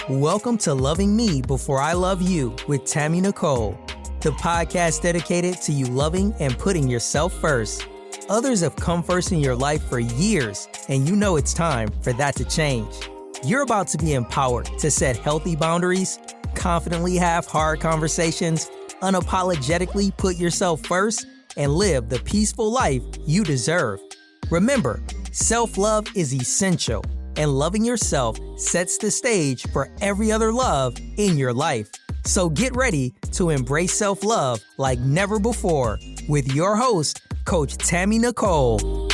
Welcome to Loving Me Before I Love You with Tammy Nicole, the podcast dedicated to you loving and putting yourself first. Others have come first in your life for years, and you know it's time for that to change. You're about to be empowered to set healthy boundaries, confidently have hard conversations, unapologetically put yourself first, and live the peaceful life you deserve. Remember, self-love is essential, and loving yourself sets the stage for every other love in your life. So get ready to embrace self-love like never before with your host, Coach Tammy Nicole.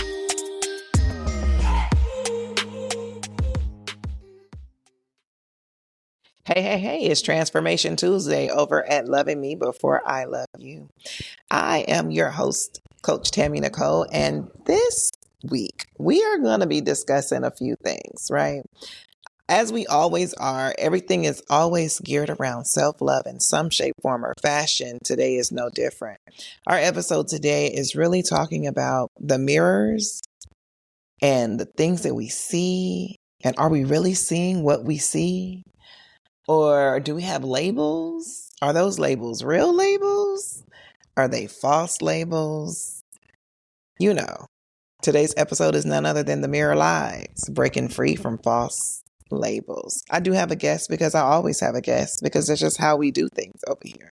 Hey, it's Transformation Tuesday over at Loving Me Before I Love You. I am your host, Coach Tammy Nicole, and this week we are going to be discussing a few things, right? As we always are, everything is always geared around self-love in some shape, form, or fashion. Today is no different. Our episode today is really talking about the mirrors and the things that we see, and are we really seeing what we see? Or do we have labels? Are those labels real labels? Are they false labels? You know, today's episode is none other than the Mirror Lies, breaking free from false labels. I do have a guest because I always have a guest because that's just how we do things over here.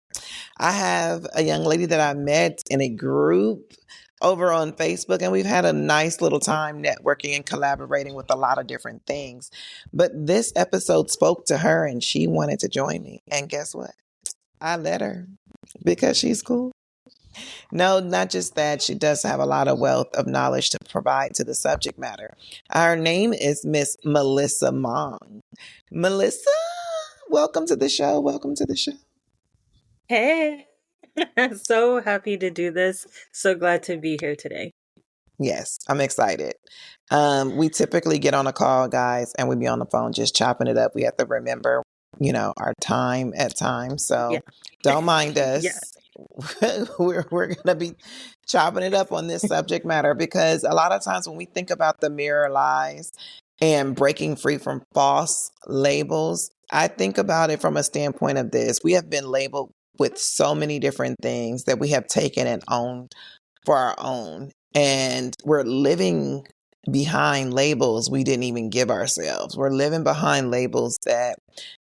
I have a young lady that I met in a group over on Facebook, and we've had a nice little time networking and collaborating with a lot of different things. But this episode spoke to her and she wanted to join me. And guess what? I let her because she's cool. No, not just that. She does have a lot of wealth of knowledge to provide to the subject matter. Her name is Miss Melissa Maughan. Melissa, welcome to the show. Welcome to the show. Hey, so happy to do this. So glad to be here today. Yes, I'm excited. We typically get on a call, guys, and we be on the phone just chopping it up. We have to remember, our time at times. So don't mind us. Yeah. We're going to be chopping it up on this subject matter because a lot of times when we think about the mirror lies and breaking free from false labels, I think about it from a standpoint of this. We have been labeled with so many different things that we have taken and owned for our own. And we're living behind labels we didn't even give ourselves. We're living behind labels that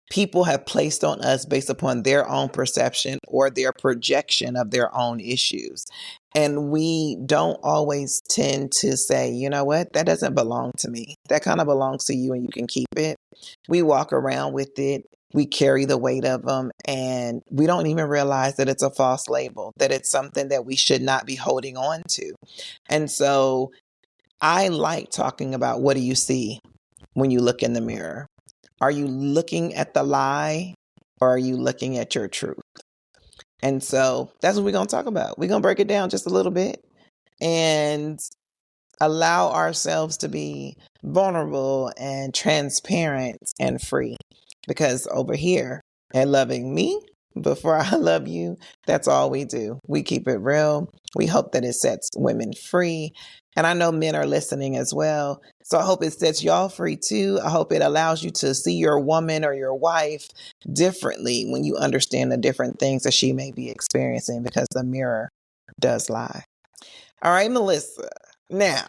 people have placed on us based upon their own perception or their projection of their own issues. And we don't always tend to say, you know what, that doesn't belong to me. That kind of belongs to you and you can keep it. We walk around with it. We carry the weight of them, and we don't even realize that it's a false label, that it's something that we should not be holding on to. And so I like talking about, what do you see when you look in the mirror? Are you looking at the lie, or are you looking at your truth? And so that's what we're going to talk about. We're going to break it down just a little bit and allow ourselves to be vulnerable and transparent and free. Because over here at Loving Me Before I Love You, that's all we do. We keep it real. We hope that it sets women free. And I know men are listening as well. So I hope it sets y'all free too. I hope it allows you to see your woman or your wife differently when you understand the different things that she may be experiencing, because the mirror does lie. All right, Melissa. Now,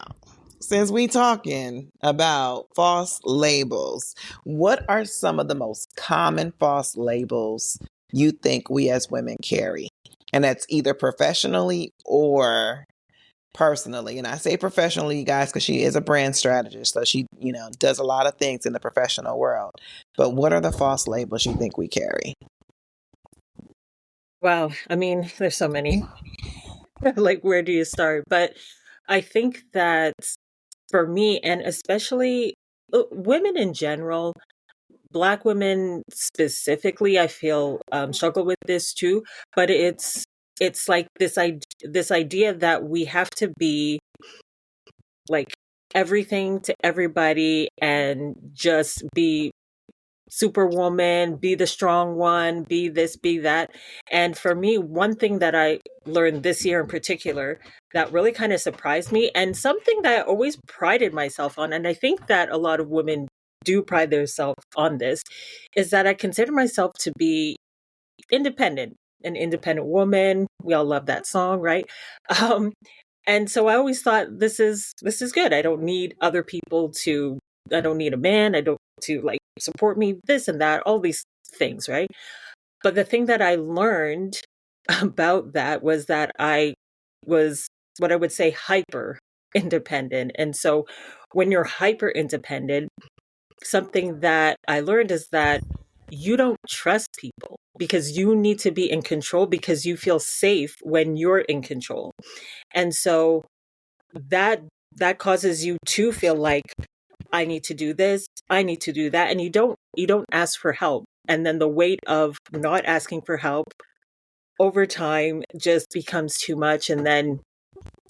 since we talking about false labels, what are some of the most common false labels you think we as women carry? And that's either professionally or personally. And I say professionally, guys, because she is a brand strategist. So she, does a lot of things in the professional world. But what are the false labels you think we carry? Wow. I mean, there's so many. Like, where do you start? But I think that for me, and especially women in general, Black women specifically, I feel struggle with this too. But it's like this idea that we have to be like everything to everybody and just be superwoman, be the strong one, be this, be that. And for me, one thing that I learned this year in particular that really kind of surprised me, and something that I always prided myself on, and I think that a lot of women do pride themselves on this, is that I consider myself to be independent, an independent woman. We all love that song, right? Um, and so I always thought this is good. I don't need other people to. I don't need a man. I don't to like support me. This and that. All these things, right? But the thing that I learned about that was that I was what I would say hyper independent. And so when you're hyper independent, something that I learned is that you don't trust people because you need to be in control because you feel safe when you're in control. And so that that causes you to feel like I need to do this, I need to do that, and you don't ask for help. And then the weight of not asking for help over time just becomes too much. And then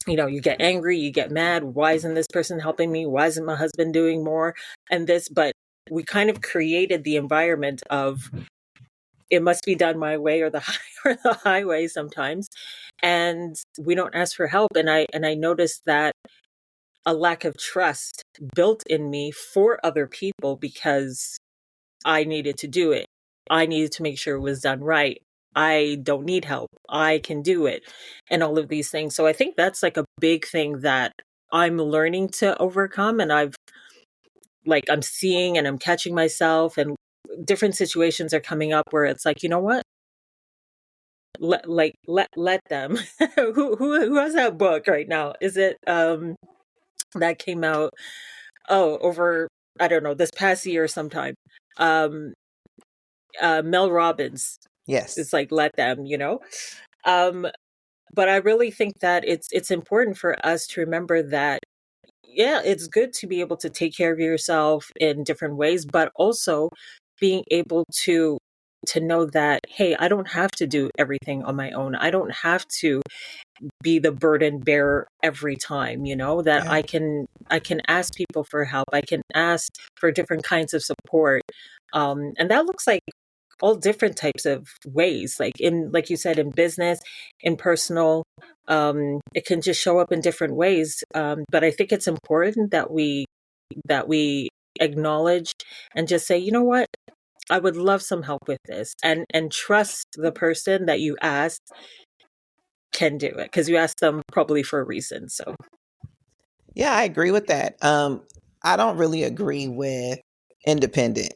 you get angry, you get mad. Why isn't this person helping me? Why isn't my husband doing more? And this, but we kind of created the environment of it must be done my way or the or the highway sometimes. And we don't ask for help. And I noticed that a lack of trust built in me for other people because I needed to do it. I needed to make sure it was done right. I don't need help. I can do it. And all of these things. So I think that's like a big thing that I'm learning to overcome. And I'm seeing and I'm catching myself, and different situations are coming up where it's like, you know what? Let them. Who has that book right now? Is it that came out over, I don't know, this past year sometime. Um Mel Robbins. Yes. It's like let them. Um but I really think that it's important for us to remember that yeah, it's good to be able to take care of yourself in different ways, but also being able to know that hey, I don't have to do everything on my own. I don't have to be the burden bearer every time, that Yeah. I can ask people for help. I can ask for different kinds of support. And that looks like all different types of ways, like you said, in business, in personal. It can just show up in different ways. But I think it's important that we acknowledge and just say, you know what, I would love some help with this, and trust the person that you asked can do it because you asked them probably for a reason. So Yeah, I agree with that. I don't really agree with independent,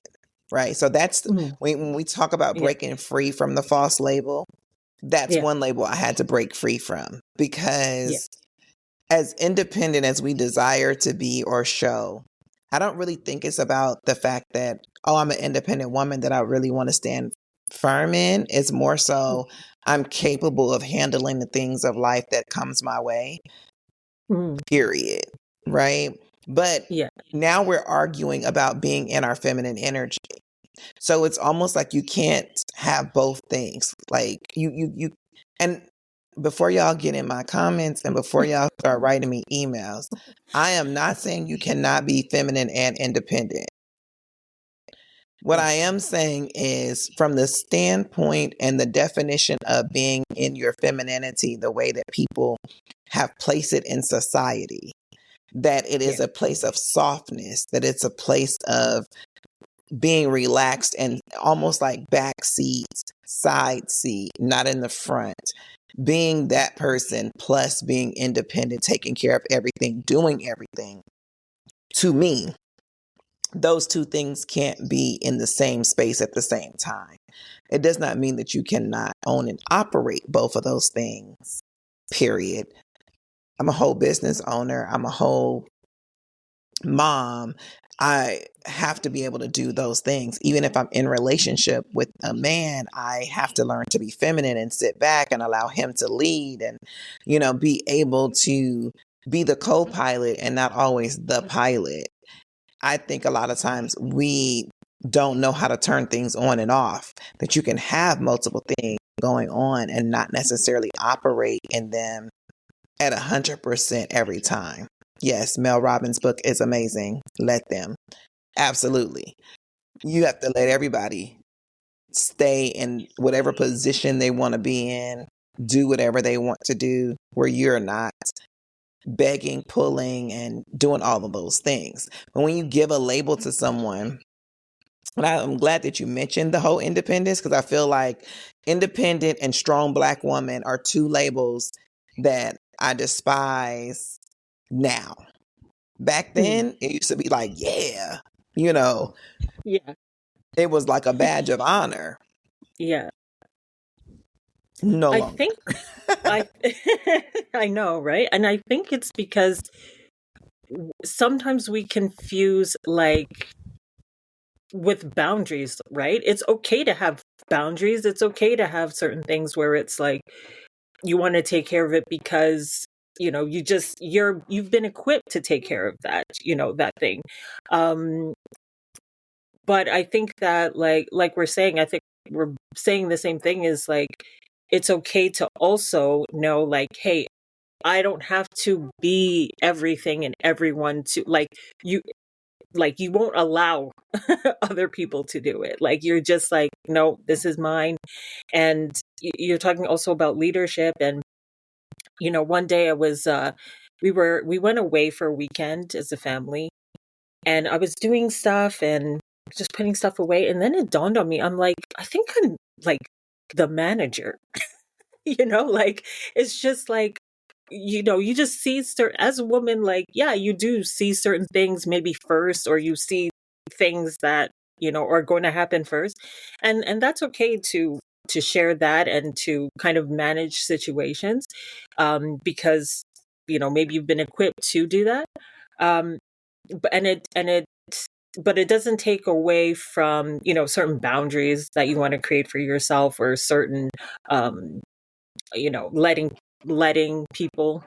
right? So that's Mhm. when we talk about Yeah, breaking free from the false label, that's yeah, one label I had to break free from yeah. because as independent as we desire to be or show, I don't really think it's about the fact that, oh, I'm an independent woman that I really want to stand firm in. It's more so I'm capable of handling the things of life that comes my way, Mhm. period. Right? But Yeah, now we're arguing about being in our feminine energy. So it's almost like you can't have both things. Like and before y'all get in my comments and before y'all start writing me emails, I am not saying you cannot be feminine and independent. What yeah, I am saying is from the standpoint and the definition of being in your femininity, the way that people have placed it in society, that it yeah, is a place of softness, that it's a place of being relaxed and almost like back seat, side seat, not in the front. Being that person plus being independent, taking care of everything, doing everything. To me, those two things can't be in the same space at the same time. It does not mean that you cannot own and operate both of those things, period. I'm a whole business owner. I'm a whole mom. I have to be able to do those things. Even if I'm in relationship with a man, I have to learn to be feminine and sit back and allow him to lead and, be able to be the co-pilot and not always the pilot. I think a lot of times we don't know how to turn things on and off, that you can have multiple things going on and not necessarily operate in them at 100% every time. Yes, Mel Robbins' book is amazing. Let them. Absolutely. You have to let everybody stay in whatever position they want to be in, do whatever they want to do, where you're not. begging, pulling, and doing all of those things. But when you give a label to someone, and I'm glad that you mentioned the whole independence, because I feel like independent and strong Black woman are two labels that I despise now. Back then, it used to be like, yeah, you know, Yeah. it was like a badge of honor. Yeah. No I longer. think I I know, right? And I think it's because sometimes we confuse like with boundaries, right? It's okay to have boundaries. It's okay to have certain things where it's like you want to take care of it because you've been equipped to take care of that, that thing. Um but I think that like we're saying, I think we're saying the same thing, is like it's okay to also know like, hey, I don't have to be everything and everyone to you you won't allow other people to do it. Like you're just like, no, this is mine. And you're talking also about leadership. And one day I was we went away for a weekend as a family, and I was doing stuff and just putting stuff away, and then it dawned on me, I'm like, I think I'm like the manager. Like it's just like, you just see certain, as a woman, like, yeah, you do see certain things maybe first, or you see things that, are going to happen first. And that's okay to share that and to kind of manage situations, because, maybe you've been equipped to do that. Um, but it doesn't take away from, certain boundaries that you want to create for yourself, or certain, um, letting people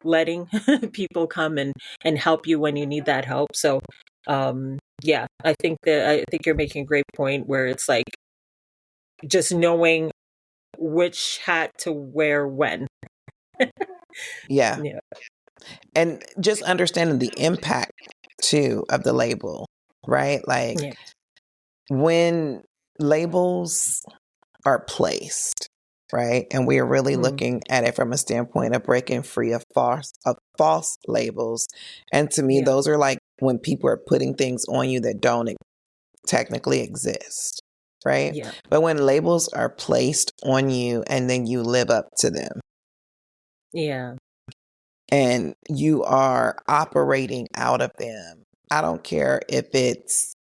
people come and help you when you need that help. So yeah, I think you're making a great point, where it's like just knowing which hat to wear when. Yeah. Yeah. And just understanding the impact too of the label, right? Like Yeah. when labels are placed, right? And we are really Mm, looking at it from a standpoint of breaking free of false labels. And to me, yeah. those are like when people are putting things on you that don't technically exist, right? Yeah. But when labels are placed on you and then you live up to them Yeah. and you are operating out of them, I don't care if it's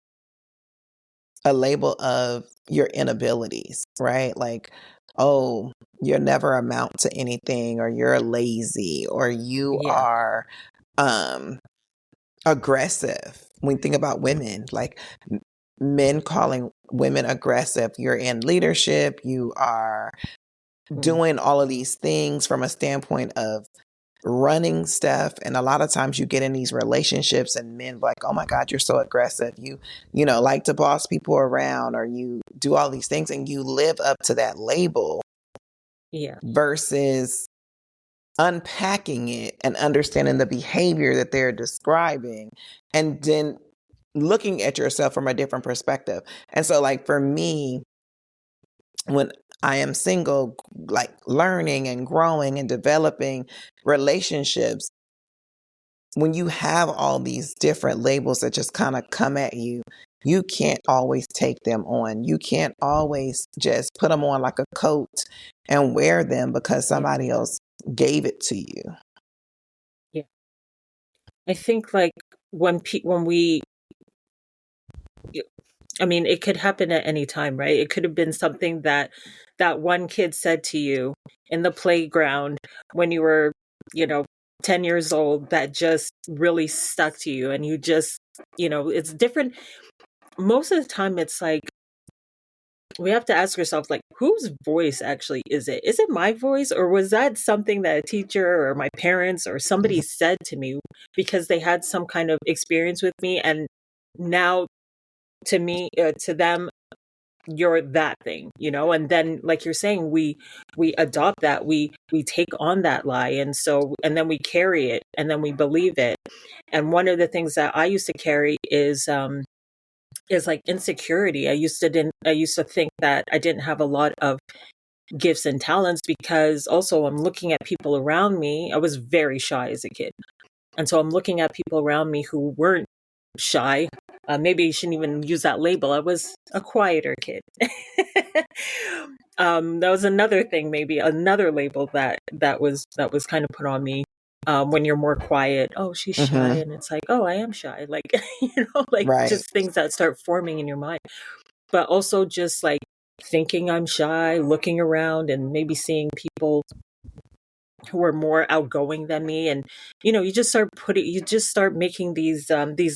a label of your inabilities, right? Like, oh, you'll never amount to anything, or you're lazy, or you Yeah. are aggressive. When you think about women, like men calling women aggressive, you're in leadership, you are Mm, doing all of these things from a standpoint of running stuff. And a lot of times you get in these relationships and men like, oh my God, you're so aggressive, you know, like to boss people around, or you do all these things and you live up to that label, yeah. versus unpacking it and understanding the behavior that they're describing, and then looking at yourself from a different perspective. And so like for me, when I am single, like learning and growing and developing relationships, when you have all these different labels that just kind of come at you, you can't always take them on. You can't always just put them on like a coat and wear them because Yeah. somebody else gave it to you. Yeah. I think like when we I mean, it could happen at any time, right? It could have been something that one kid said to you in the playground when you were, you know, 10 years old, that just really stuck to you, and you just, it's different. Most of the time it's like we have to ask ourselves, like, whose voice actually is it? Is it my voice, or was that something that a teacher or my parents or somebody said to me because they had some kind of experience with me, and now to them, you're that thing, and then, like you're saying, we adopt that, we take on that lie, and then we carry it, and then we believe it. And one of the things that I used to carry is like insecurity. I used to think that I didn't have a lot of gifts and talents, because also I'm looking at people around me. I was very shy as a kid, And so I'm looking at people around me who weren't shy. Maybe you shouldn't even use that label. I was a quieter kid. That was another thing, maybe another label that was kind of put on me. When you're more quiet, oh, she's shy, Mm-hmm. and it's like, oh, I am shy. Like, like Right. just things that start forming in your mind. But also just like thinking I'm shy, looking around, and maybe seeing people who are more outgoing than me, and you just start making these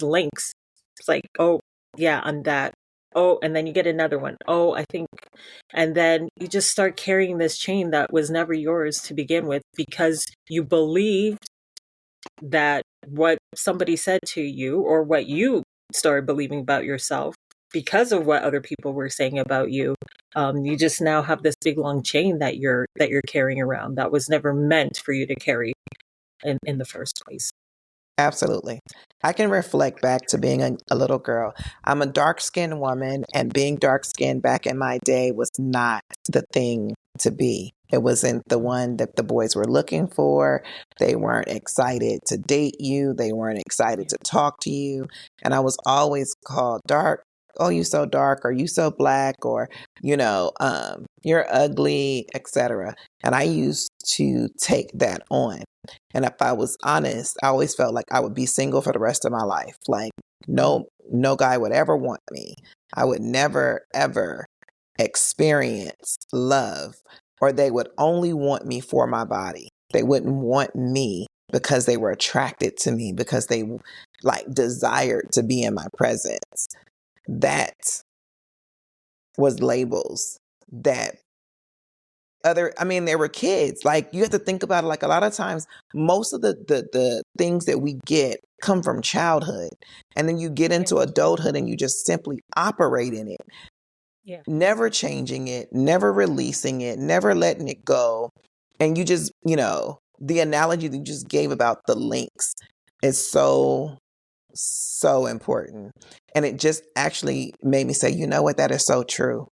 links. It's like, oh yeah, I'm that. Oh, and then you get another one. Oh, I think, and then you just start carrying this chain that was never yours to begin with, because you believed that what somebody said to you, or what you started believing about yourself because of what other people were saying about you. You just now have this big long chain that you're carrying around that was never meant for you to carry in the first place. Absolutely. I can reflect back to being a little girl. I'm a dark skinned woman, and being dark skinned back in my day was not the thing to be. It wasn't the one that the boys were looking for. They weren't excited to date you, they weren't excited to talk to you. And I was always called dark. Oh, you so dark, or you so black, or you're ugly, etc. And I used to take that on. And if I was honest, I always felt like I would be single for the rest of my life. Like no guy would ever want me. I would never ever experience love, or they would only want me for my body. They wouldn't want me because they were attracted to me, because they like desired to be in my presence. That was labels that they were kids. Like, you have to think about it. Like, a lot of times, most of the things that we get come from childhood, and then you get into adulthood and you just simply operate in it, never changing it, never releasing it, never letting it go. And you just, the analogy that you just gave about the links is so, so important. And it just actually made me say, you know what, that is so true.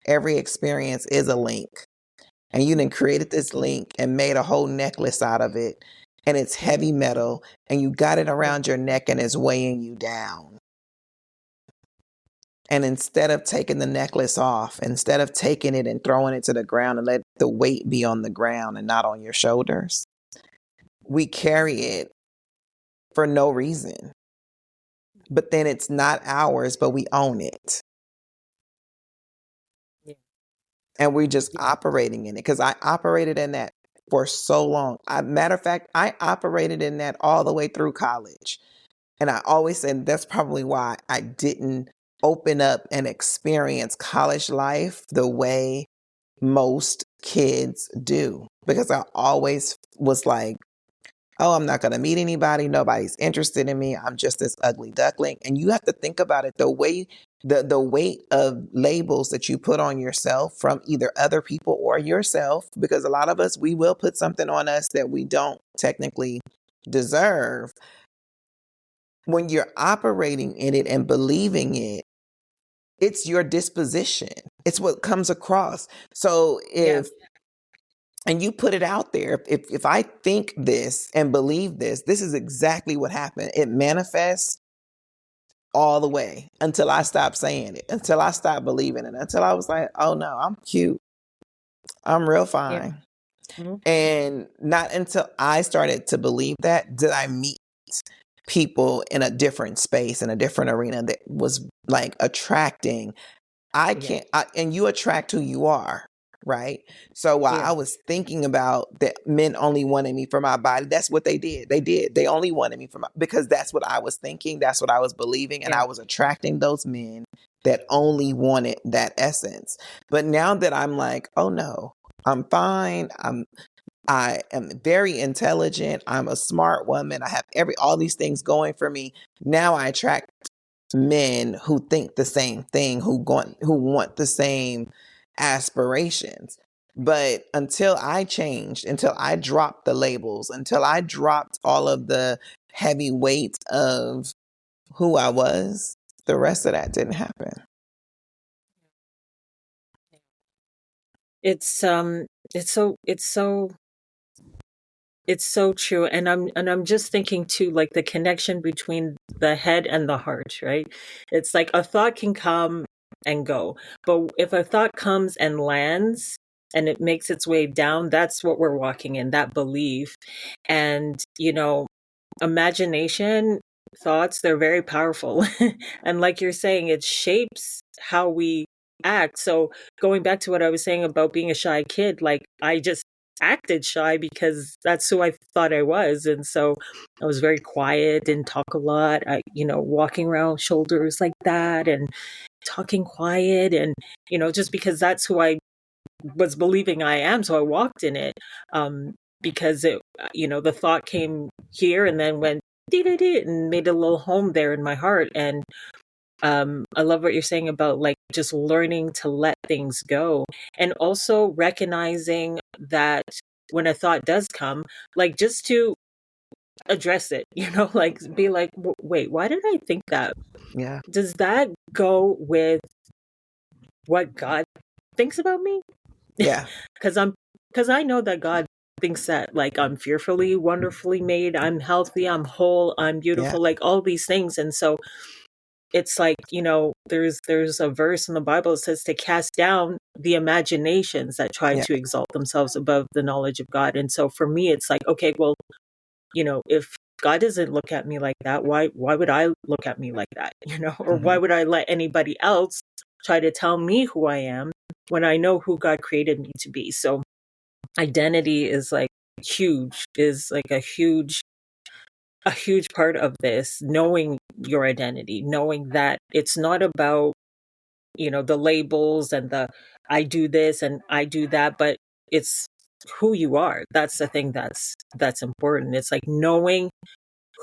Every experience is a link. And you then created this link and made a whole necklace out of it. And it's heavy metal, and you got it around your neck, and it's weighing you down. And instead of taking the necklace off, instead of taking it and throwing it to the ground and let the weight be on the ground and not on your shoulders, we carry it for no reason. But then it's not ours, but we own it. And we're just operating in it. Because I operated in that for so long. Matter of fact, I operated in that all the way through college. And I always said that's probably why I didn't open up and experience college life the way most kids do. Because I always was like, oh, I'm not going to meet anybody. Nobody's interested in me. I'm just this ugly duckling. And you have to think about it, the way the weight of labels that you put on yourself from either other people or yourself, because a lot of us, we will put something on us that we don't technically deserve. When you're operating in it and believing it, it's your disposition. It's what comes across. So and you put it out there. If I think this and believe this is exactly what happened. It manifests all the way until I stopped saying it, until I stopped believing it, until I was like, oh no, I'm cute. I'm real fine. And not until I started to believe that did I meet people in a different space, in a different arena, that was like attracting. And you attract who you are. Right. So while I was thinking about that men only wanted me for my body, that's what they did. They only wanted me because that's what I was thinking. That's what I was believing. And I was attracting those men that only wanted that essence. But now that I'm like, oh no, I'm fine. I am very intelligent. I'm a smart woman. I have all these things going for me. Now I attract men who think the same thing, who want the same aspirations. But until I changed, until I dropped the labels, until I dropped all of the heavy weight of who I was, the rest of that didn't happen. It's so It's so true. And I'm just thinking too, like the connection between the head and the heart, right? It's like a thought can come and go. But if a thought comes and lands and it makes its way down, that's what we're walking in, that belief. And, imagination, thoughts, they're very powerful. And like you're saying, it shapes how we act. So going back to what I was saying about being a shy kid, like I just acted shy because that's who I thought I was. And so I was very quiet, didn't talk a lot. Walking around shoulders like that and talking quiet and, just because that's who I was believing I am. So I walked in it. Because the thought came here and then went dee and made a little home there in my heart. And I love what you're saying about like just learning to let things go and also recognizing that when a thought does come, like just to address it, like be like, wait, why did I think that? Yeah. Does that go with what God thinks about me? Yeah. Because I know that God thinks that like I'm fearfully, wonderfully made, I'm healthy, I'm whole, I'm beautiful, Yeah. like all these things. And so it's like, there's a verse in the Bible that says to cast down the imaginations that try Yeah. to exalt themselves above the knowledge of God. And so for me, it's like, okay, well, if God doesn't look at me like that, why would I look at me like that? Or why would I let anybody else try to tell me who I am when I know who God created me to be? So identity is like a huge part of this, knowing your identity, knowing that it's not about, the labels and the I do this and I do that, but it's who you are. That's the thing that's important. It's like knowing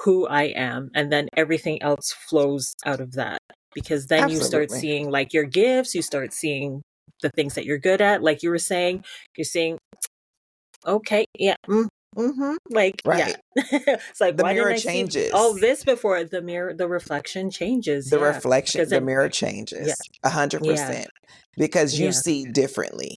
who I am, and then everything else flows out of that. Because then you start Absolutely. seeing like your gifts, you start seeing the things that you're good at. Like you were saying, you're saying, okay, yeah, like, yeah. Right. It's like, The why didn't mirror I see all changes. this before? The reflection changes. Yeah. Because The then, mirror yeah, changes yeah, 100% because you yeah, see differently,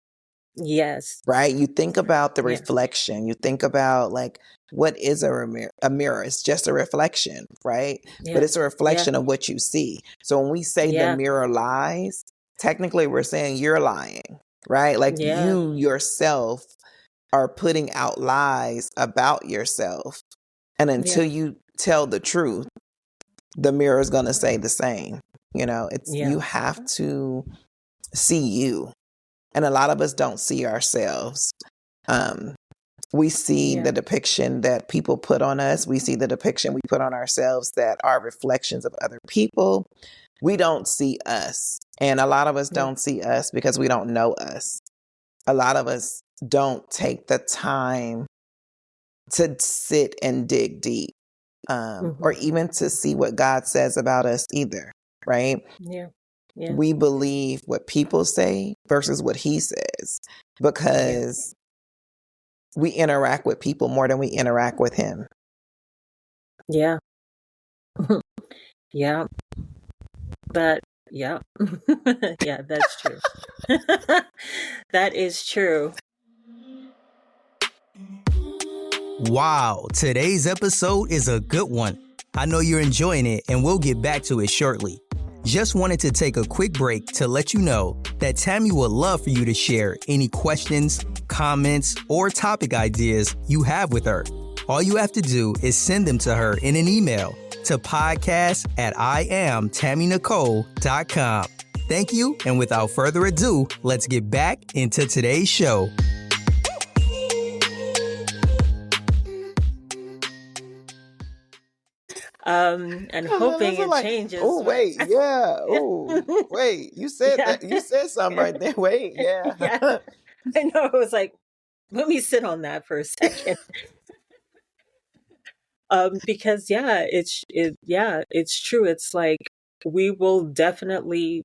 yes, right? You think about the yeah, reflection. You think about like, what is a mirror? It's just a reflection, right? But yeah, it's a yeah, reflection of what you see. So when we say the yeah, mirror lies, technically we're saying you're lying, right? Like yeah, you yourself are putting out lies about yourself. And until yeah, you tell the truth, the mirror is going to say the same. It's yeah, you have to see you. And a lot of us don't see ourselves. Um, we see yeah, the depiction that people put on us. We see the depiction we put on ourselves that are reflections of other people. We don't see us. And a lot of us yeah, don't see us because we don't know us. A lot of us don't take the time to sit and dig deep, or hmm, even to see what God says about us either, right? yeah, yeah, We believe what people say versus what He says yeah, because we interact with people more than we interact with Him. yeah, yeah. That, yeah, yeah, that's true. That is true. Wow, today's episode is a good one. I know you're enjoying it, and we'll get back to it shortly. Just wanted to take a quick break to let you know that Tammy would love for you to share any questions, comments, or topic ideas you have with her. All you have to do is send them to her in an email to podcast@IamTammyNicole.com. Thank you, and without further ado, let's get back into today's show. And hoping Melissa, it like, changes, oh but wait, yeah, yeah, oh wait, you said yeah, that, you said something right there. Wait, yeah. yeah. I know. It was like, let me sit on that for a second. Because yeah, it's true. It's like we will definitely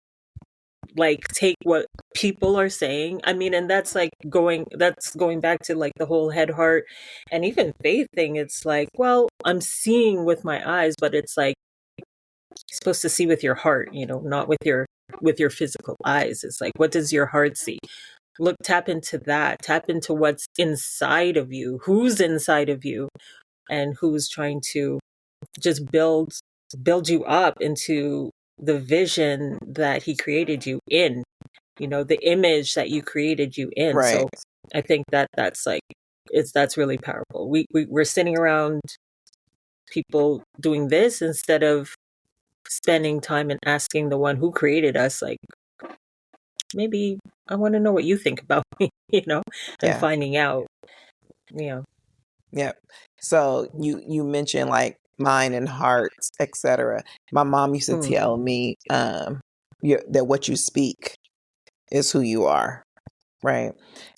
like take what people are saying. I mean, and that's going back to like the whole head, heart, and even faith thing. It's like, well, I'm seeing with my eyes, but it's like you're supposed to see with your heart, not with your physical eyes. It's like, what does your heart see? tap into that, tap into what's inside of you, who's inside of you, and who's trying to just build you up into the vision that he created you in, the image that you created you in. Right. So I think that's like, that's really powerful. We're sitting around people doing this instead of spending time and asking the one who created us, like, maybe I want to know what you think about me, and Yeah. finding out, yeah. Yep. So you mentioned like mind and hearts, etc. My mom used to Mm, tell me that what you speak is who you are, right?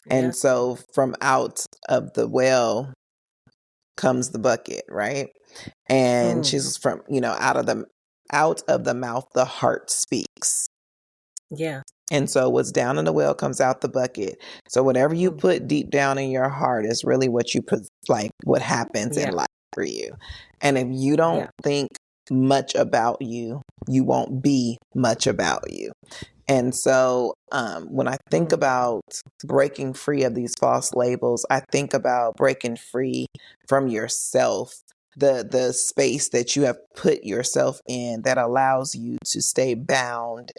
yeah. And so from out of the well comes the bucket, right? And Mm, she's from, out of the mouth the heart speaks. yeah. And so what's down in the well comes out the bucket. So whatever you Mm, put deep down in your heart is really what you put, like what happens in yeah. life for you. And if you Yeah. don't think much about you, you won't be much about you. And so when I think Mm, about breaking free of these false labels, I think about breaking free from yourself, the space that you have put yourself in that allows you to stay bound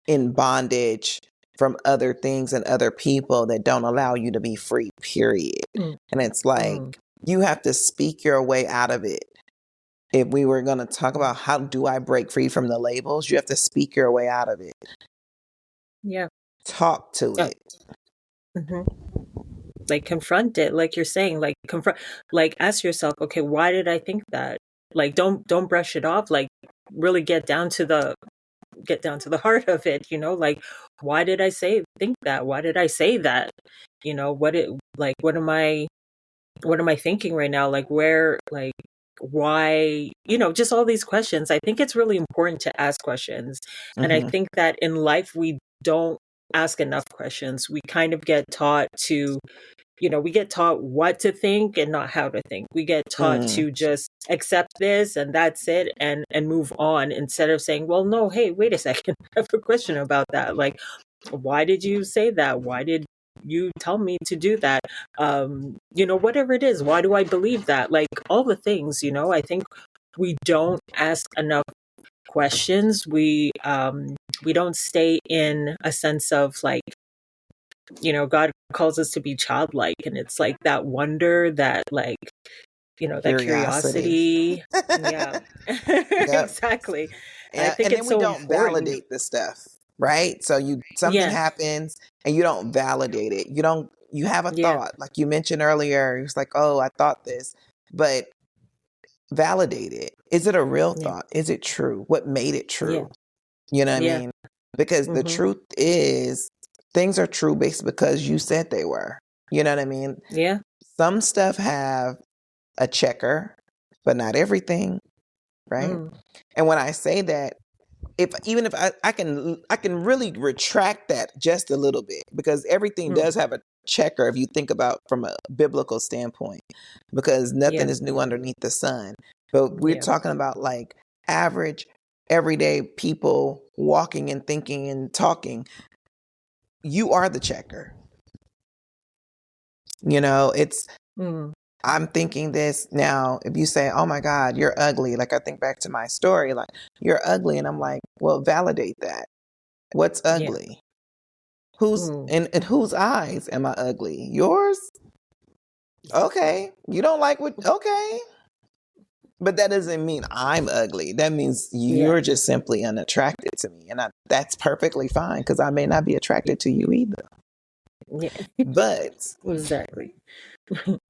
in bondage from other things and other people that don't allow you to be free, period. mm, And it's like mm, you have to speak your way out of it. If we were going to talk mm, about how do I break free from the labels, you have to speak your way out of it. yeah. Talk to Oh, it. mhm. Like, confront it, like you're saying, like confront, like ask yourself, okay, why did I think that? Like, don't brush it off. Like, really get down to the heart of it. Like, why did I think that? Why did I say that? What am I thinking right now? Like, where, like, why, just all these questions. I think it's really important to ask questions. And I Mm-hmm. think that in life, we don't ask enough questions. We kind of get taught to, we get taught what to think and not how to think. We get taught Mm. to just accept this and that's it, and move on, instead of saying, well, no, hey, wait a second. I have a question about that. Like, why did you say that? Why did you tell me to do that? Whatever it is, why do I believe that? Like, all the things, I think we don't ask enough questions. We don't stay in a sense of, like, God calls us to be childlike, and it's like that wonder, that, like, that Curiosity. curiosity. Yeah. Yep. Exactly. I Yeah. think And then it's we so don't important. validate the stuff, right? So something Yeah. happens and you don't validate it. You have a Yeah. thought, like you mentioned earlier. It's like, oh, I thought this, but validate it. Is it a real Yeah. thought? Is it true? What made it Yeah. true? You know what I Yeah. mean? Because the Mm-hmm. truth is, things are true based because you said they were. You know what I mean? Yeah. Some stuff have a checker, but not everything, right? Mm. And when I say that, even if I can really retract that just a little bit, because everything Mm. does have a checker if you think about from a biblical standpoint, because Yeah. nothing is new underneath the sun. But we're Yeah. talking about like average everyday people walking and thinking and talking. You are the checker. It's Mm. I'm thinking this now. If you say, "Oh my God, you're ugly," like I think back to my story, like you're ugly, and I'm like, well, validate that. What's Yeah. ugly? Who's Mm. in whose eyes am I ugly? Yours? Okay. You don't like what? Okay. But that doesn't mean I'm ugly. That means Yeah. you're just simply unattracted to me, and that's perfectly fine because I may not be attracted to you either. Yeah. But Exactly.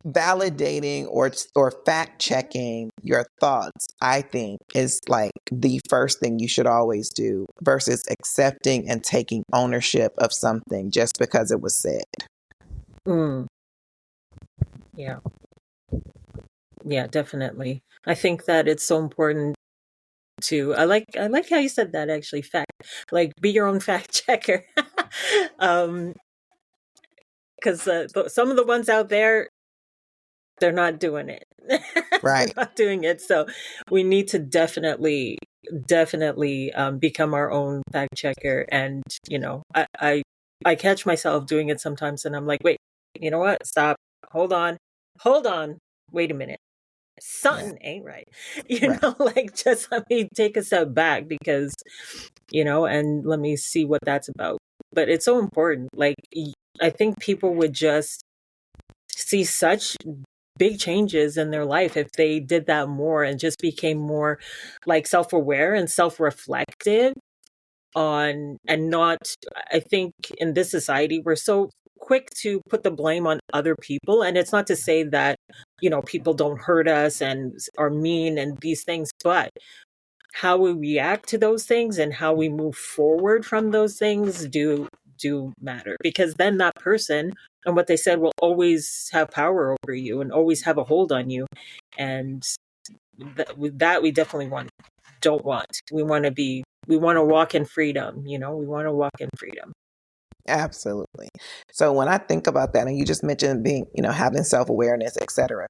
validating or fact checking your thoughts, I think, is like the first thing you should always do versus accepting and taking ownership of something just because it was said. Mm. Yeah. Yeah, definitely. I think that it's so important to, I like how you said that, actually, like, be your own fact checker. um because some of the ones out there, they're not doing it. They're Right. not doing it. So we need to definitely become our own fact checker. And, I catch myself doing it sometimes, and I'm like, wait, you know what? Stop. Hold on. Wait a minute. Yeah. Something ain't right. Right. Like just let me take a step back because, and let me see what that's about. But it's so important. Like, I think people would just see such big changes in their life if they did that more and just became more like self-aware and self-reflective on, and not, I think in this society we're so quick to put the blame on other people, and it's not to say that people don't hurt us and are mean and these things, but how we react to those things and how we move forward from those things do matter, because then that person and what they said will always have power over you and always have a hold on you. And with that, we definitely don't want. We want to walk in freedom, we want to walk in freedom. Absolutely. So when I think about that, and you just mentioned being, having self-awareness, et cetera,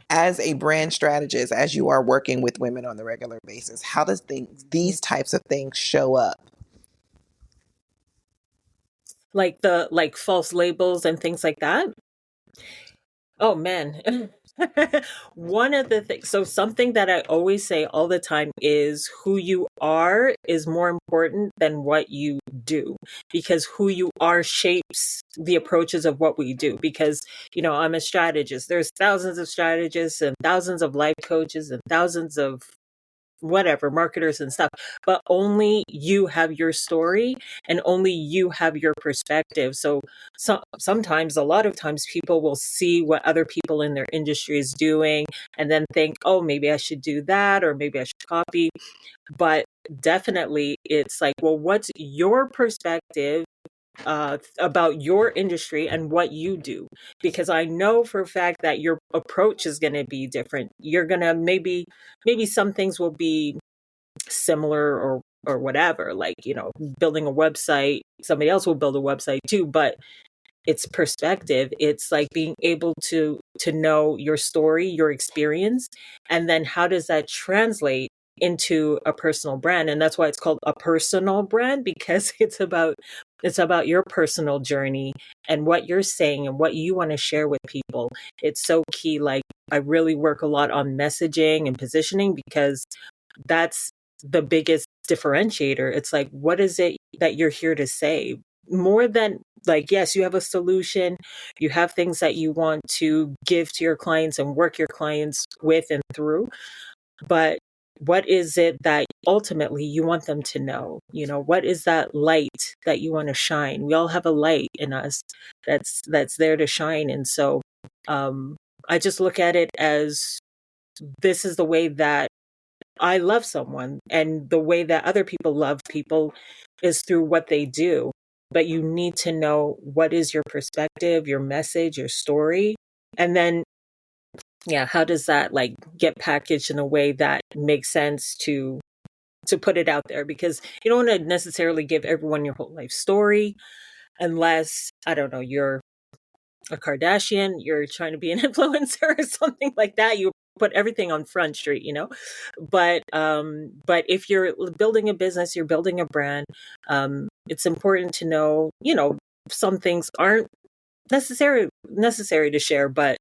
as a brand strategist, as you are working with women on the regular basis, how does these types of things show up? Like false labels and things like that. Oh man. One of the things, so something that I always say all the time is who you are is more important than what you do, because who you are shapes the approaches of what we do. Because, I'm a strategist. There's thousands of strategists and thousands of life coaches and thousands of whatever marketers and stuff, but only you have your story and only you have your perspective. So sometimes, a lot of times, people will see what other people in their industry is doing and then think, oh, maybe I should do that, or maybe I should copy. But definitely it's like, well, what's your perspective about your industry and what you do? Because I know for a fact that your approach is going to be different. You're going to maybe some things will be similar or whatever, like, building a website, somebody else will build a website too, but it's perspective. It's like being able to know your story, your experience, and then how does that translate into a personal brand. And that's why it's called a personal brand, because it's about your personal journey and what you're saying and what you want to share with people. It's so key. Like, I really work a lot on messaging and positioning, because that's the biggest differentiator. It's like, what is it that you're here to say? More than, like, yes, you have a solution, you have things that you want to give to your clients and work your clients with and through, but what is it that ultimately you want them to know? What is that light that you want to shine? We all have a light in us that's there to shine. And so I just look at it as, this is the way that I love someone, and the way that other people love people is through what they do. But you need to know what is your perspective, your message, your story. And then, yeah, how does that like get packaged in a way that makes sense to put it out there? Because you don't want to necessarily give everyone your whole life story, unless, I don't know, you're a Kardashian, you're trying to be an influencer or something like that. You put everything on Front Street, But if you're building a business, you're building a brand, it's important to know, some things aren't necessary to share, but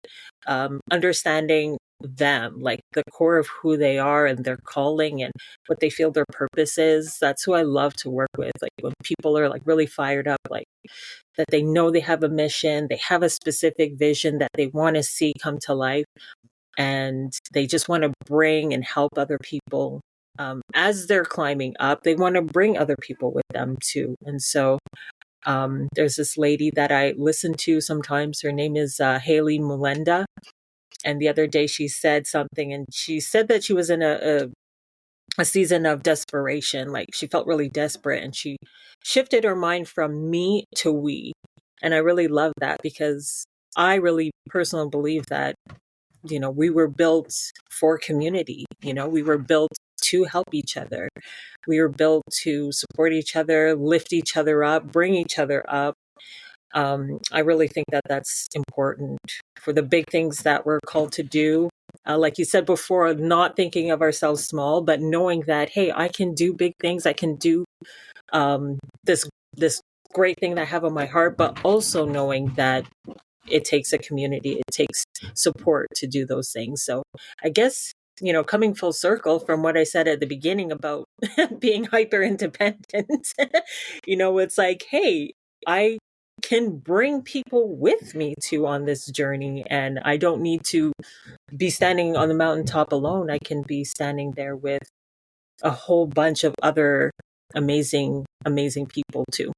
understanding them, like the core of who they are and their calling and what they feel their purpose is. That's who I love to work with. Like, when people are like really fired up, like that they know they have a mission, they have a specific vision that they want to see come to life, and they just want to bring and help other people. As they're climbing up, they want to bring other people with them too. And so there's this lady that I listen to sometimes. Her name is Haley Mulenda. And the other day she said something, and she said that she was in a season of desperation. Like, she felt really desperate, and she shifted her mind from me to we. And I really love that, because I really personally believe that, we were built for community. We were built to help each other. We were built to support each other, lift each other up, bring each other up. I really think that that's important for the big things that we're called to do. Like you said before, not thinking of ourselves small, but knowing that, hey, I can do big things. I can do this great thing that I have on my heart, but also knowing that it takes a community, it takes support to do those things. So I guess, coming full circle from what I said at the beginning about being hyper independent, it's like, hey, I can bring people with me too on this journey, and I don't need to be standing on the mountaintop alone. I can be standing there with a whole bunch of other amazing, amazing people too.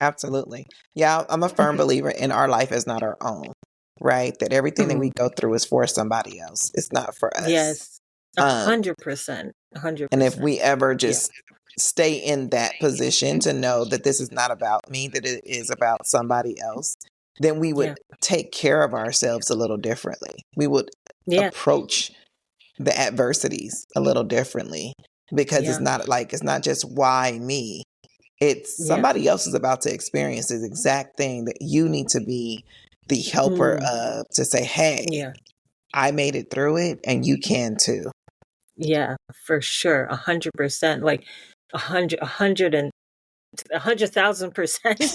Absolutely. Yeah, I'm a firm believer in our life is not our own, right? That everything that we go through is for somebody else. It's not for us. Yes, Um, 100%, and if 100%. we ever Yeah. just stay in that position to know that this is not about me, that it is about somebody else, then we would Yeah. take care of ourselves a little differently. We would Yeah. approach the adversities a little differently, because Yeah. it's not just why me. It's Yeah. somebody else is about to experience this exact thing that you need to be the helper of, to say, hey, Yeah. I made it through it and you can too. Yeah, for sure. 100%. Like 100,000%.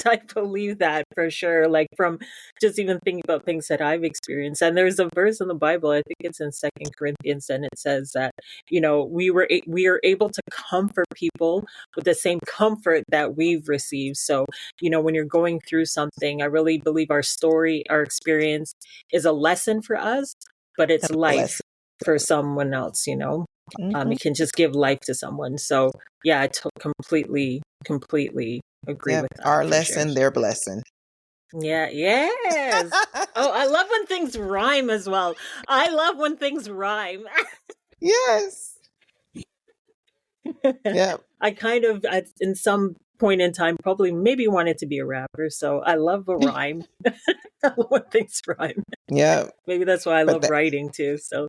I believe that for sure. Like from just even thinking about things that I've experienced. And there's a verse in the Bible, I think it's in Second Corinthians, and it says that, we are able to comfort people with the same comfort that we've received. So, when you're going through something, I really believe our story, our experience is a lesson for us, but it's life Bless. for someone else. Mm-hmm. It can just give life to someone. So yeah, I completely agree Yeah, with that our for sure. lesson, their blessing. Yeah, yes. Oh, I love when things rhyme as well. I love when things rhyme. Yes. Yeah. I kind of, in some point in time, probably maybe wanted to be a rapper. So I love a rhyme. I love when things rhyme. Yeah. Maybe that's why I But love that, writing too. So,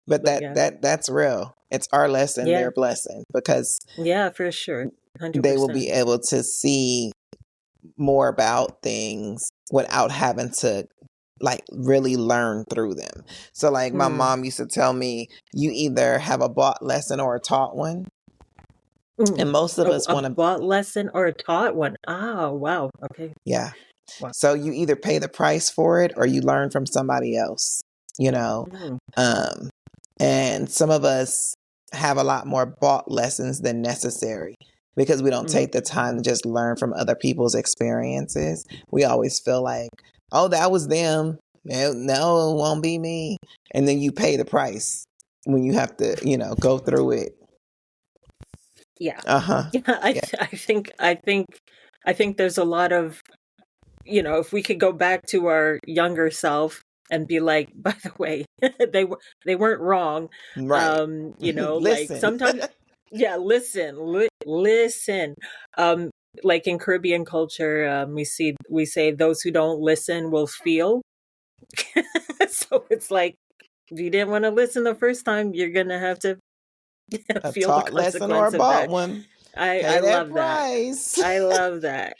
but but that yeah, that that's real. It's our lesson, yeah, their blessing, because yeah, for sure, they will 100%. be able to see more about things without having to like really learn through them. So like my Mm. mom used to tell me, you either have a bought lesson or a taught one. Mm. And most of Oh, us a want to, bought lesson or a taught one? Oh, wow. Okay. yeah. Wow. So you either pay the price for it or you learn from somebody else, you know. Mm. Um, and some of us have a lot more bought lessons than necessary because we don't Mm. take the time to just learn from other people's experiences. We always feel like, oh, that was them. No, no, it won't be me. And then you pay the price when you have to, go through it. Yeah. Uh-huh. Yeah. Yeah. I think there's a lot of, if we could go back to our younger self and be like, by the way, they weren't wrong. Right. Like Listen. sometimes, yeah, listen. Um, like in Caribbean culture, we say those who don't listen will feel. So it's like, if you didn't want to listen the first time, you're gonna have to A feel the taught lesson or a consequence of bought that. one. I Pay that love that. price. I love that.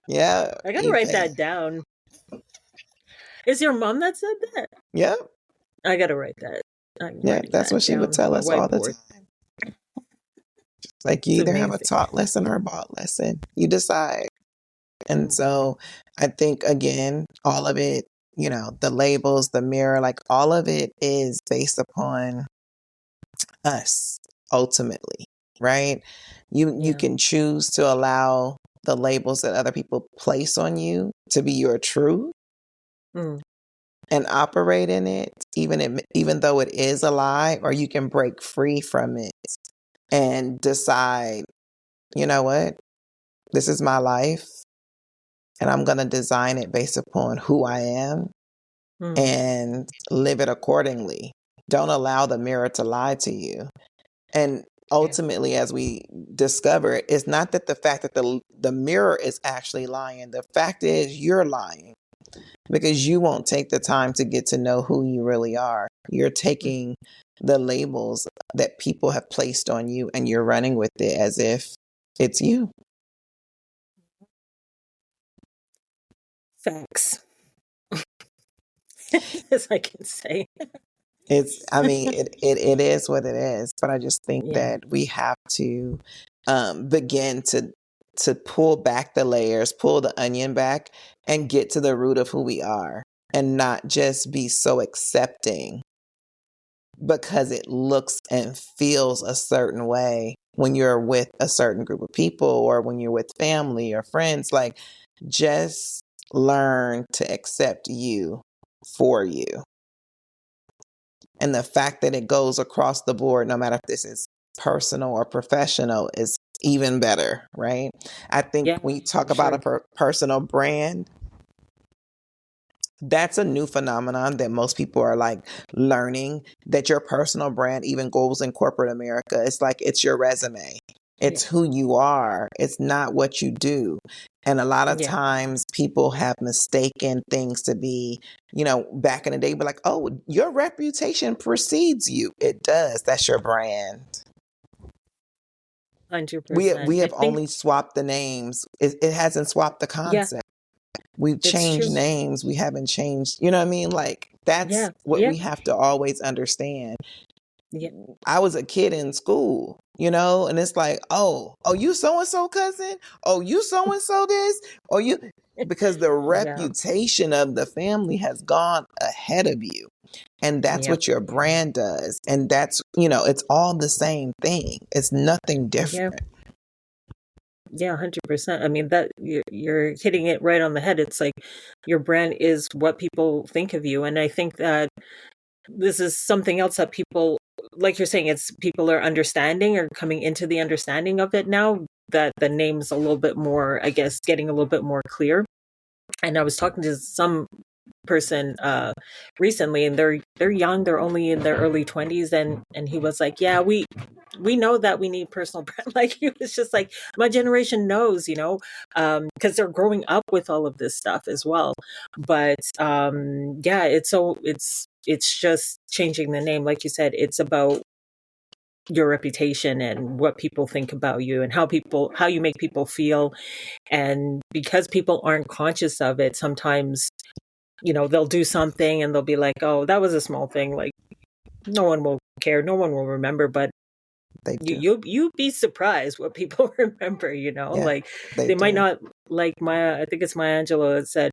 Yeah. I gotta You write pay. that down. Is your mom that said that? Yep. I gotta write that. I'm Yep. writing That's that what she would down on tell my us all the whiteboard. time. Like you It's either have a amazing. taught lesson or a bought lesson. You decide. And Mm. so I think, again, all of it, the labels, the mirror, like all of it is based upon us ultimately, right? You Yeah. can choose to allow the labels that other people place on you to be your truth Mm. and operate in it, even though it is a lie, or you can break free from it and decide, you know what? This is my life and I'm going to design it based upon who I am Mm. and live it accordingly. Don't allow the mirror to lie to you. And Yeah. ultimately, as we discover, it's not that the fact that the mirror is actually lying. The fact is you're lying because you won't take the time to get to know who you really are. You're Mm. taking the labels that people have placed on you and you're running with it as if it's you. Facts. As I can say. I mean, it is what it is. But I just think Yeah. that we have to begin to pull back the layers, pull the onion back, and get to the root of who we are, and not just be so accepting because it looks and feels a certain way when you're with a certain group of people or when you're with family or friends. Like, just learn to accept you for you. And the fact that it goes across the board, no matter if this is personal or professional, is even better, right? I think Yeah, when you talk for about sure. a personal brand, that's a new phenomenon that most people are like learning, that your personal brand even goes in corporate America. It's like, it's your resume. Yeah. It's who you are. It's not what you do. And a lot of Yeah. times people have mistaken things to be, back in the day, be like, oh, your reputation precedes you. It does. That's your brand. We 100%. I have think, only swapped the names. It hasn't swapped the yeah, concept. We've it's changed true. names. We haven't changed. You know what I mean? Like, that's Yeah. what Yeah. we have to always understand. Yeah. I was a kid in school, and it's like, oh, you so and so cousin. Oh, you so and so this. Or you, because the Yeah. reputation of the family has gone ahead of you. And that's Yep. what your brand does. And that's, it's all the same thing. It's nothing Yeah. different. Yeah, 100%. I mean, that you're hitting it right on the head. It's like your brand is what people think of you. And I think that this is something else that people, like you're saying, it's people are understanding or coming into the understanding of it now, that the name's a little bit more, I guess, getting a little bit more clear. And I was talking to some person recently, and they're young, they're only in their early 20s, and he was like, yeah, we know that we need personal brand. Like, he was just like, my generation knows, because they're growing up with all of this stuff as well. But yeah, it's just changing the name. Like you said, it's about your reputation and what people think about you and how you make people feel. And because people aren't conscious of it, sometimes they'll do something and they'll be like, oh, that was a small thing. Like, no one will care. No one will remember. But They do. you'd be surprised what people remember, Yeah, like they they might do. not, like I think it's Maya Angelou that said,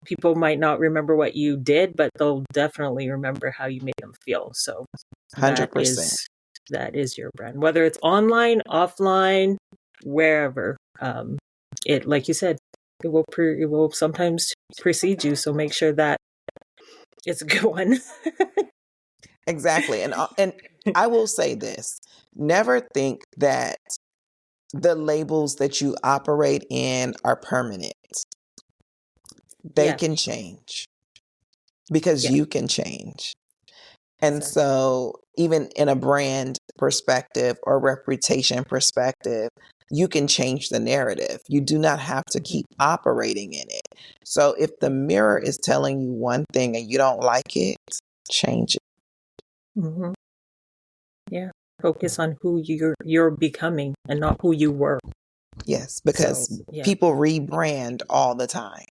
people might not remember what you did, but they'll definitely remember how you made them feel. So that 100%. is that is your brand, whether it's online, offline, wherever. It, like you said, it will sometimes precede you. So make sure that it's a good one. Exactly. And I will say this, never think that the labels that you operate in are permanent. They Yeah, can change because yeah, you can change. And exactly. so, even in a brand perspective or reputation perspective, you can change the narrative. You do not have to keep operating in it. So, if the mirror is telling you one thing and you don't like it, change it. Mm-hmm. Yeah. Focus on who you're becoming and not who you were. Yes, So, because yeah. people rebrand all the time.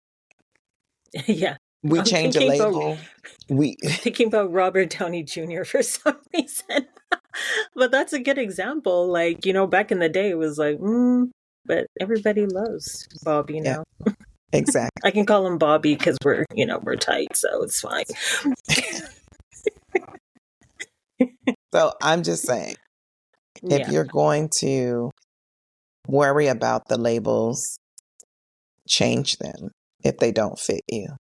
Yeah. We I'm change a thinking about label. We thinking about Robert Downey Jr. for some reason. But that's a good example. Like, back in the day it was like, but everybody loves Bobby yeah, now. exactly. I can call him Bobby because we're tight, so it's fine. So I'm just saying, if Yeah. you're going to worry about the labels, change them if they don't fit you.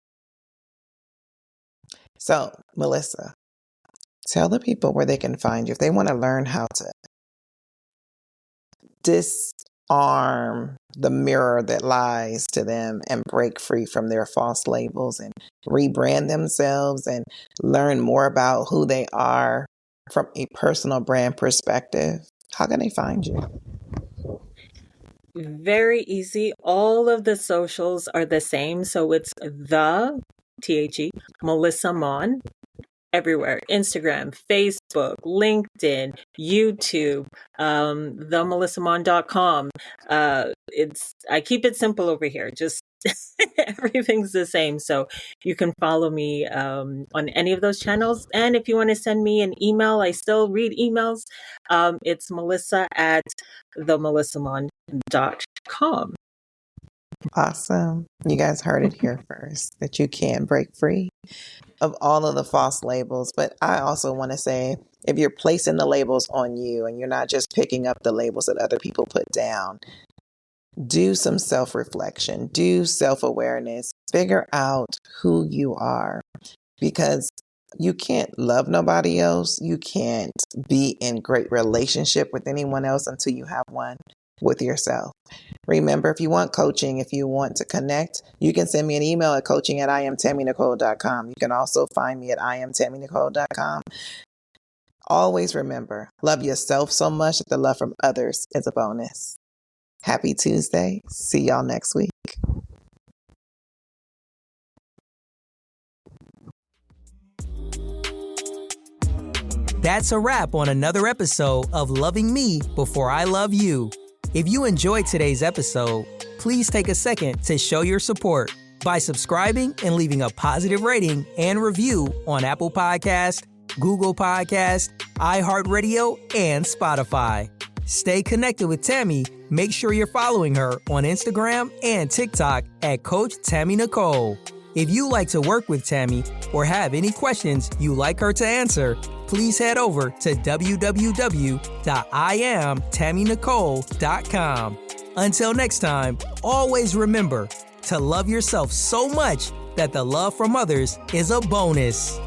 So, Melissa, tell the people where they can find you if they want to learn how to disarm the mirror that lies to them and break free from their false labels and rebrand themselves and learn more about who they are from a personal brand perspective. How can they find you? Very easy. All of the socials are the same. So it's THE, Melissa Maughan, everywhere. Instagram, Facebook, LinkedIn, YouTube, themelissamon.com. I keep it simple over here. Just Everything's the same. So you can follow me on any of those channels. And if you want to send me an email, I still read emails. It's Melissa at themelissamaughn.com. Awesome. You guys heard it here first, that you can break free of all of the false labels. But I also want to say, if you're placing the labels on you and you're not just picking up the labels that other people put down, do some self-reflection, do self-awareness, figure out who you are, because you can't love nobody else. You can't be in great relationship with anyone else until you have one with yourself. Remember, if you want coaching, if you want to connect, you can send me an email at coaching@IamTammyNicole.com. You can also find me at IamTammyNicole.com. Always remember, love yourself so much that the love from others is a bonus. Happy Tuesday. See y'all next week. That's a wrap on another episode of Loving Me Before I Love You. If you enjoyed today's episode, please take a second to show your support by subscribing and leaving a positive rating and review on Apple Podcast, Google Podcast, iHeartRadio, and Spotify. Stay connected with Tammy. Make sure you're following her on Instagram and TikTok at Coach Tammy Nicole. If you like to work with Tammy or have any questions you'd like her to answer, please head over to www.IamTammyNicole.com. Until next time, always remember to love yourself so much that the love from others is a bonus.